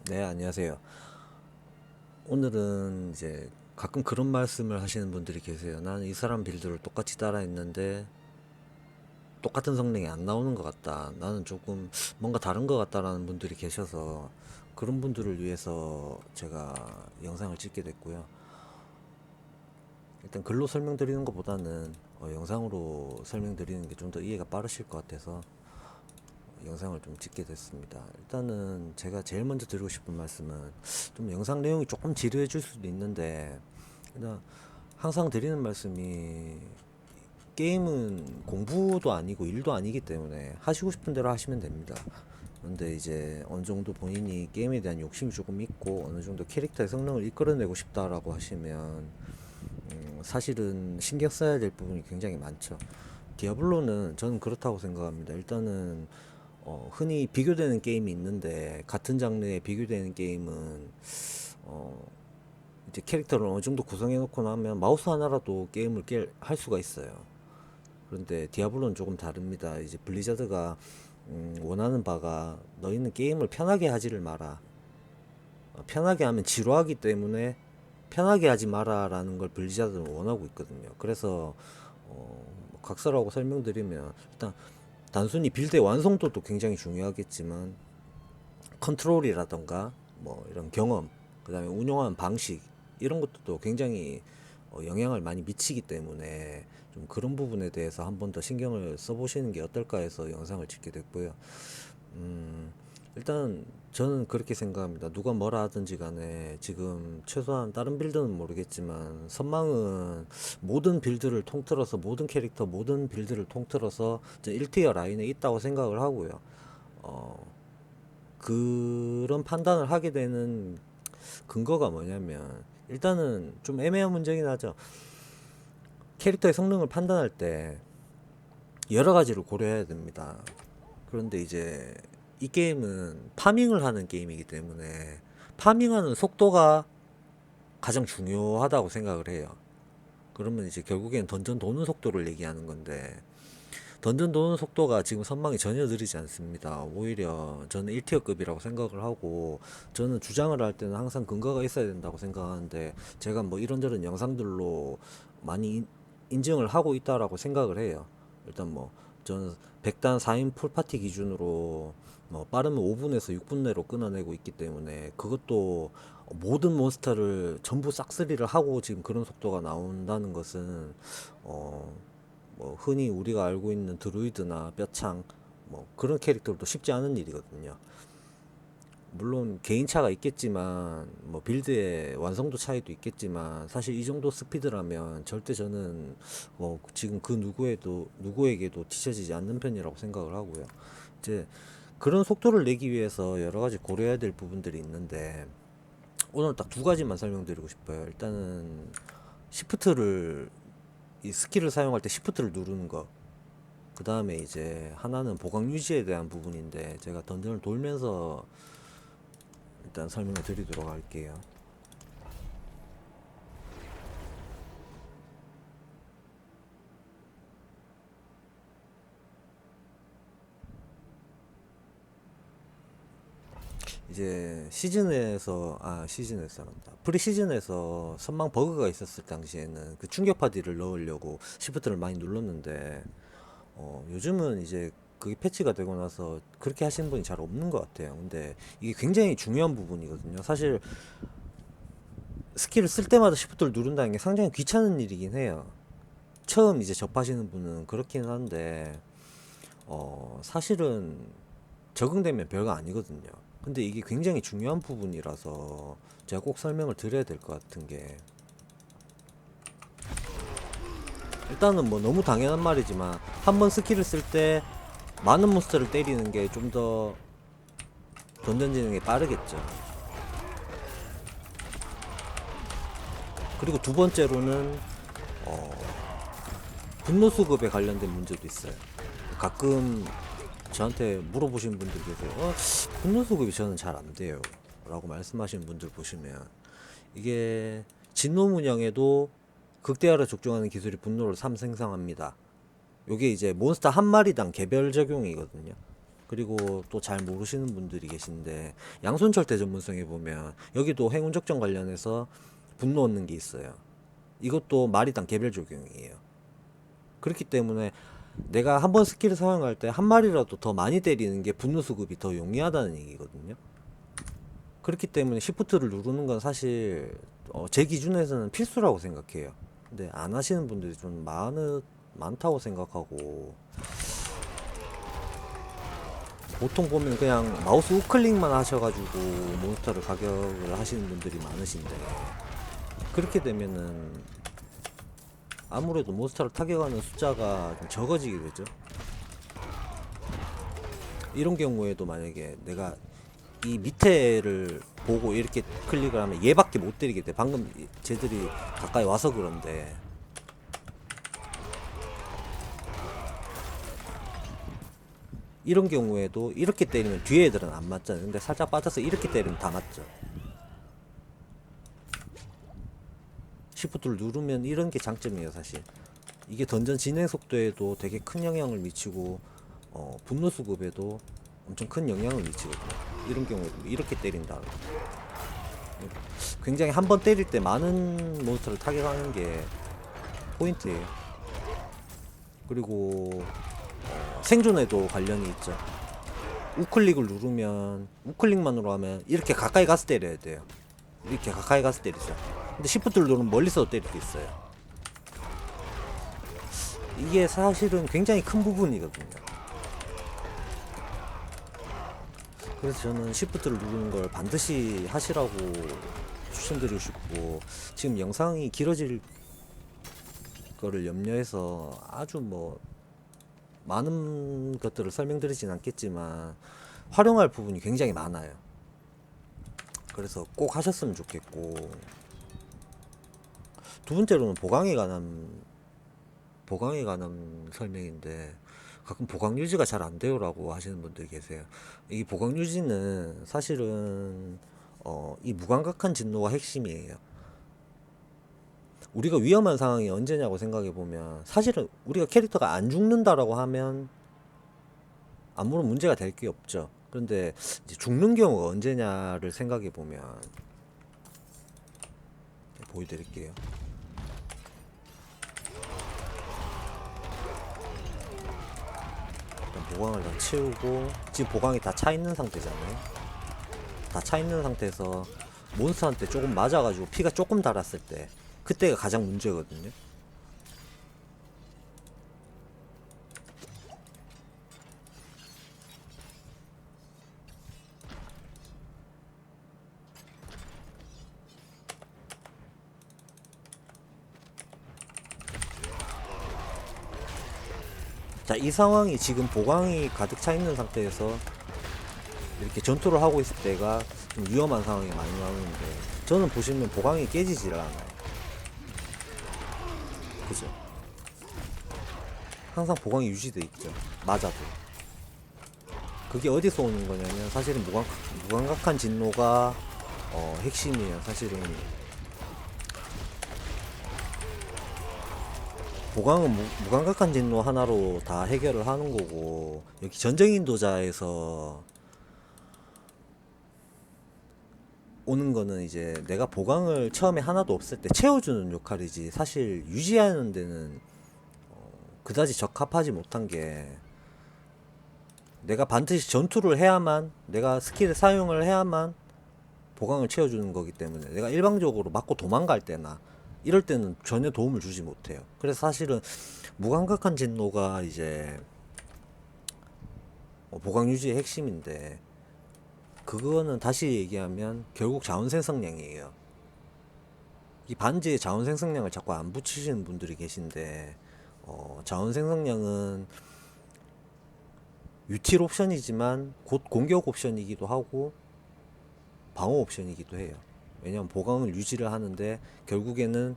네, 안녕하세요. 오늘은 이제 가끔 그런 말씀을 하시는 분들이 계세요. 나는 이 사람 빌드를 똑같이 따라했는데 똑같은 성능이 안 나오는 것 같다. 나는 조금 뭔가 다른 것 같다라는 분들이 계셔서 그런 분들을 위해서 제가 영상을 찍게 됐고요. 일단 글로 설명드리는 것보다는 영상으로 설명드리는 게 좀 더 이해가 빠르실 것 같아서 영상을 좀 찍게 됐습니다. 일단은 제가 제일 먼저 드리고 싶은 말씀은 좀 영상 내용이 조금 지루해질 수도 있는데 일단 항상 드리는 말씀이 게임은 공부도 아니고 일도 아니기 때문에 하시고 싶은 대로 하시면 됩니다. 근데 이제 어느 정도 본인이 게임에 대한 욕심이 조금 있고 어느 정도 캐릭터의 성능을 이끌어내고 싶다라고 하시면 사실은 신경 써야 될 부분이 굉장히 많죠. 디아블로는 저는 그렇다고 생각합니다. 일단은 흔히 비교되는 게임이 있는데 같은 장르에 비교되는 게임은 어, 이제 캐릭터를 어느 정도 구성해 놓고 나면 마우스 하나라도 게임을 할 수가 있어요. 그런데 디아블로는 조금 다릅니다. 이제 블리자드가 원하는 바가 너희는 게임을 편하게 하지를 마라. 편하게 하면 지루하기 때문에 편하게 하지 마라라는 걸 블리자드는 원하고 있거든요. 그래서 각서라고 설명드리면 일단 단순히 빌드의 완성도도 굉장히 중요하겠지만 컨트롤이라던가 뭐 이런 경험, 그다음에 운영하는 방식 이런 것도 굉장히 영향을 많이 미치기 때문에 좀 그런 부분에 대해서 한 번 더 신경을 써보시는 게 어떨까 해서 영상을 찍게 됐고요. 일단 저는 그렇게 생각합니다. 누가 뭐라 하든지 간에 지금 최소한 다른 빌드는 모르겠지만 선망은 모든 빌드를 통틀어서 모든 캐릭터 모든 빌드를 통틀어서 1티어 라인에 있다고 생각을 하고요. 어, 그런 판단을 하게 되는 근거가 뭐냐면 일단은 좀 애매한 문제긴 하죠. 캐릭터의 성능을 판단할 때 여러 가지를 고려해야 됩니다. 그런데 이제 이 게임은 파밍을 하는 게임이기 때문에 파밍하는 속도가 가장 중요하다고 생각을 해요. 그러면 이제 결국엔 던전 도는 속도를 얘기하는 건데 던전 도는 속도가 지금 선망이 전혀 느리지 않습니다. 오히려 저는 1티어급이라고 생각을 하고 저는 주장을 할 때는 항상 근거가 있어야 된다고 생각하는데 제가 뭐 이런저런 영상들로 많이 인증을 하고 있다라고 생각을 해요. 일단 뭐 저는 100단 4인 풀파티 기준으로 뭐 빠르면 5분에서 6분 내로 끊어내고 있기 때문에 그것도 모든 몬스터를 전부 싹쓸이를 하고 지금 그런 속도가 나온다는 것은 어 뭐 흔히 우리가 알고 있는 드루이드나 뼈창 뭐 그런 캐릭터도 쉽지 않은 일이거든요. 물론 개인차가 있겠지만 뭐 빌드의 완성도 차이도 있겠지만 사실 이 정도 스피드라면 절대 저는 뭐 지금 그 누구에게도 뒤처지지 않는 편이라고 생각을 하고요. 이제 그런 속도를 내기 위해서 여러 가지 고려해야 될 부분들이 있는데 오늘 딱 두 가지만 설명드리고 싶어요. 일단은 시프트를 이 스킬을 사용할 때 시프트를 누르는 거. 그 다음에 이제 하나는 보강 유지에 대한 부분인데 제가 던전을 돌면서 일단 설명을 드리도록 할게요. 이제 시즌에서 합니다. 프리 시즌에서 선망 버그가 있었을 당시에는 그 충격 파디를 넣으려고 시프트를 많이 눌렀는데 요즘은 이제 그게 패치가 되고 나서 그렇게 하시는 분이 잘 없는 것 같아요. 근데 이게 굉장히 중요한 부분이거든요. 사실 스킬을 쓸 때마다 시프트를 누른다는 게 상당히 귀찮은 일이긴 해요. 처음 이제 접하시는 분은 그렇긴 한데 사실은 적응되면 별거 아니거든요. 근데 이게 굉장히 중요한 부분이라서 제가 꼭 설명을 드려야 될 것 같은 게 일단은 뭐 너무 당연한 말이지만 한 번 스킬을 쓸 때 많은 몬스터를 때리는 게 좀 더 던전 진행이 빠르겠죠. 그리고 두 번째로는 분노 수급에 관련된 문제도 있어요. 가끔 저한테 물어보시는 분들 계세요. 분노 수급이 저는 잘 안 돼요. 라고 말씀하시는 분들 보시면 이게 진노 문양에도 극대화를 적중하는 기술이 분노를 3 생성합니다. 요게 이제 몬스터 한 마리당 개별 적용이거든요. 그리고 또 잘 모르시는 분들이 계신데 양손철퇴 전문성에 보면 여기도 행운 적정 관련해서 분노 얻는 게 있어요. 이것도 마리당 개별 적용이에요. 그렇기 때문에 내가 한 번 스킬을 사용할 때 한 마리라도 더 많이 때리는 게 분노 수급이 더 용이하다는 얘기거든요. 그렇기 때문에 시프트를 누르는 건 사실 제 기준에서는 필수라고 생각해요. 근데 안 하시는 분들이 좀 많다고 생각하고, 보통 보면 그냥 마우스 우클릭만 하셔가지고 몬스터를 가격을 하시는 분들이 많으신데, 그렇게 되면은 아무래도 몬스터를 타격하는 숫자가 좀 적어지게 되죠. 이런 경우에도 만약에 내가 이 밑에를 보고 이렇게 클릭을 하면 얘밖에 못 때리게 돼. 방금 쟤들이 가까이 와서 그런데, 이런 경우에도 이렇게 때리면 뒤에 애들은 안 맞잖아요. 근데 살짝 빠져서 이렇게 때리면 다 맞죠. 시프트를 누르면 이런 게 장점이에요, 사실. 이게 던전 진행 속도에도 되게 큰 영향을 미치고, 분노 수급에도 엄청 큰 영향을 미치거든요. 이런 경우에도 이렇게 때린다. 굉장히 한 번 때릴 때 많은 몬스터를 타격하는 게 포인트예요. 그리고 생존에도 관련이 있죠. 우클릭을 누르면, 우클릭만으로 하면 이렇게 가까이 가서 때려야 돼요. 이렇게 가까이 가서 때리죠. 근데 시프트를 누르면 멀리서 때릴 수 있어요. 이게 사실은 굉장히 큰 부분이거든요. 그래서 저는 시프트를 누르는 걸 반드시 하시라고 추천드리고 싶고, 지금 영상이 길어질 거를 염려해서 아주 많은 것들을 설명드리진 않겠지만 활용할 부분이 굉장히 많아요. 그래서 꼭 하셨으면 좋겠고, 두 번째로는 보강에 관한 설명인데, 가끔 보강 유지가 잘 안 돼요라고 하시는 분들이 계세요. 이 보강 유지는 사실은 이 무감각한 진노가 핵심이에요. 우리가 위험한 상황이 언제냐고 생각해 보면, 사실은 우리가 캐릭터가 안 죽는다라고 하면 아무런 문제가 될 게 없죠. 그런데 이제 죽는 경우가 언제냐를 생각해 보면, 보여드릴게요. 일단 보강을 다 채우고, 지금 보강이 다 차 있는 상태잖아요. 다 차 있는 상태에서 몬스터한테 조금 맞아가지고 피가 조금 달았을 때, 그때가 가장 문제거든요. 자, 이 상황이 지금 보강이 가득 차 있는 상태에서 이렇게 전투를 하고 있을 때가 좀 위험한 상황이 많이 나오는데, 저는 보시면 보강이 깨지질 않아요. 그죠? 항상 보강이 유지돼 있죠. 맞아도. 그게 어디서 오는 거냐면, 사실은 무감각한 진노가 핵심이에요. 사실은 보강은 무감각한 진노 하나로 다 해결을 하는 거고, 여기 전쟁인도자에서 오는 거는 이제 내가 보강을 처음에 하나도 없을 때 채워주는 역할이지, 사실 유지하는 데는 그다지 적합하지 못한 게, 내가 반드시 전투를 해야만, 내가 스킬을 사용을 해야만 보강을 채워주는 거기 때문에, 내가 일방적으로 맞고 도망갈 때나 이럴 때는 전혀 도움을 주지 못해요. 그래서 사실은 무감각한 진노가 이제 보강 유지의 핵심인데, 그거는 다시 얘기하면 결국 자원 생성량이에요. 이 반지에 자원 생성량을 자꾸 안 붙이시는 분들이 계신데, 자원 생성량은 유틸 옵션이지만 곧 공격 옵션이기도 하고 방어 옵션이기도 해요. 왜냐면 보강을 유지를 하는데, 결국에는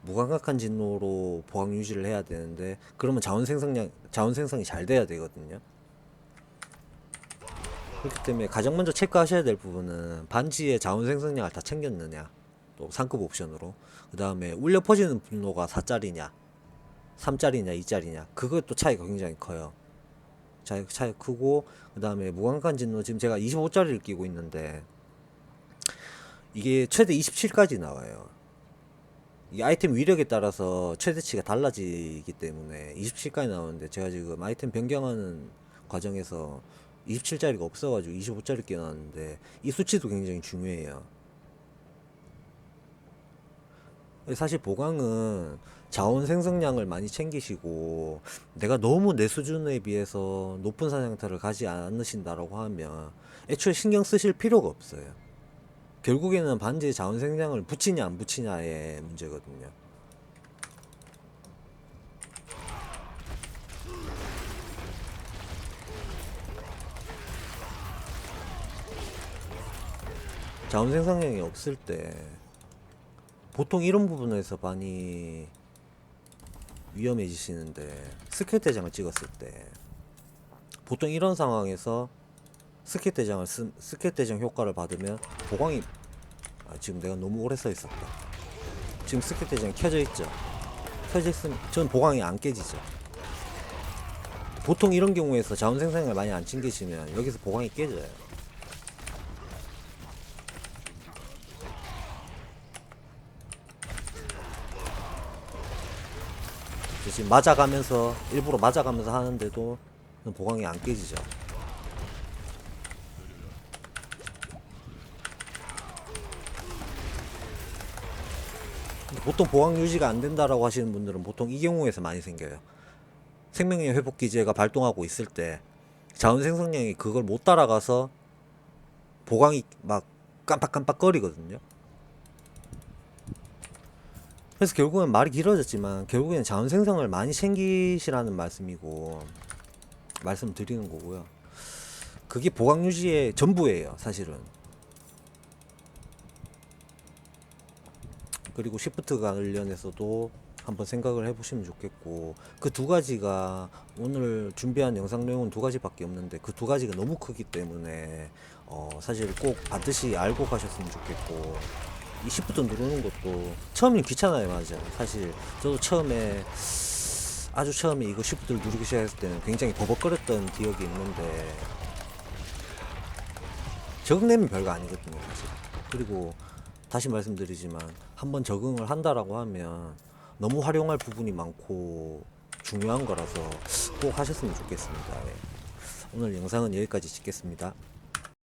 무감각한 진노로 보강 유지를 해야 되는데, 그러면 자원 생성이 잘 돼야 되거든요. 그렇기 때문에 가장 먼저 체크하셔야 될 부분은 반지의 자원 생성량을 다 챙겼느냐, 또 상급 옵션으로. 그 다음에 울려 퍼지는 분노가 4짜리냐 3짜리냐 2짜리냐, 그것도 차이가 굉장히 커요. 차이 크고, 그 다음에 무감간 진노 지금 제가 25짜리를 끼고 있는데 이게 최대 27까지 나와요. 이 아이템 위력에 따라서 최대치가 달라지기 때문에 27까지 나오는데, 제가 지금 아이템 변경하는 과정에서 27짜리가 없어가지고 25짜리 끼워놨는데, 이 수치도 굉장히 중요해요. 사실 보강은 자원 생성량을 많이 챙기시고, 내가 너무 내 수준에 비해서 높은 사냥타를 가지 않으신다라고 하면 애초에 신경 쓰실 필요가 없어요. 결국에는 반지의 자원 생성량을 붙이냐 안 붙이냐의 문제거든요. 자원 생성량이 없을 때 보통 이런 부분에서 많이 위험해지시는데, 스킬 대장을 찍었을 때 보통 이런 상황에서 스킬 대장 효과를 받으면 보강이, 지금 내가 너무 오래 서 있었다. 지금 스킬 대장이 켜져 있죠. 켜져 있으면 전 보강이 안 깨지죠. 보통 이런 경우에서 자원 생성량을 많이 안 챙기시면 여기서 보강이 깨져요. 지금 맞아가면서, 일부러 맞아가면서 하는데도 보강이 안 깨지죠. 보통 보강 유지가 안 된다라고 하시는 분들은 보통 이 경우에서 많이 생겨요. 생명력 회복 기제가 발동하고 있을 때 자원 생성량이 그걸 못 따라가서 보강이 막 깜빡깜빡 거리거든요. 그래서 결국엔 말이 길어졌지만 결국엔 자원 생성을 많이 챙기시라는 말씀이고, 말씀드리는 거고요. 그게 보강 유지의 전부예요, 사실은. 그리고 시프트 관련해서도 한번 생각을 해보시면 좋겠고, 그 두 가지가 오늘 준비한 영상 내용은 두 가지밖에 없는데 그 두 가지가 너무 크기 때문에 사실 꼭 반드시 알고 가셨으면 좋겠고, 이 시프트 누르는 것도 처음엔 귀찮아요. 맞아요. 사실 저도 처음에, 아주 처음에 이거 시프트를 누르기 시작했을 때는 굉장히 버벅거렸던 기억이 있는데, 적응되면 별거 아니거든요, 사실. 그리고 다시 말씀드리지만 한번 적응을 한다라고 하면 너무 활용할 부분이 많고 중요한 거라서 꼭 하셨으면 좋겠습니다. 네. 오늘 영상은 여기까지 찍겠습니다.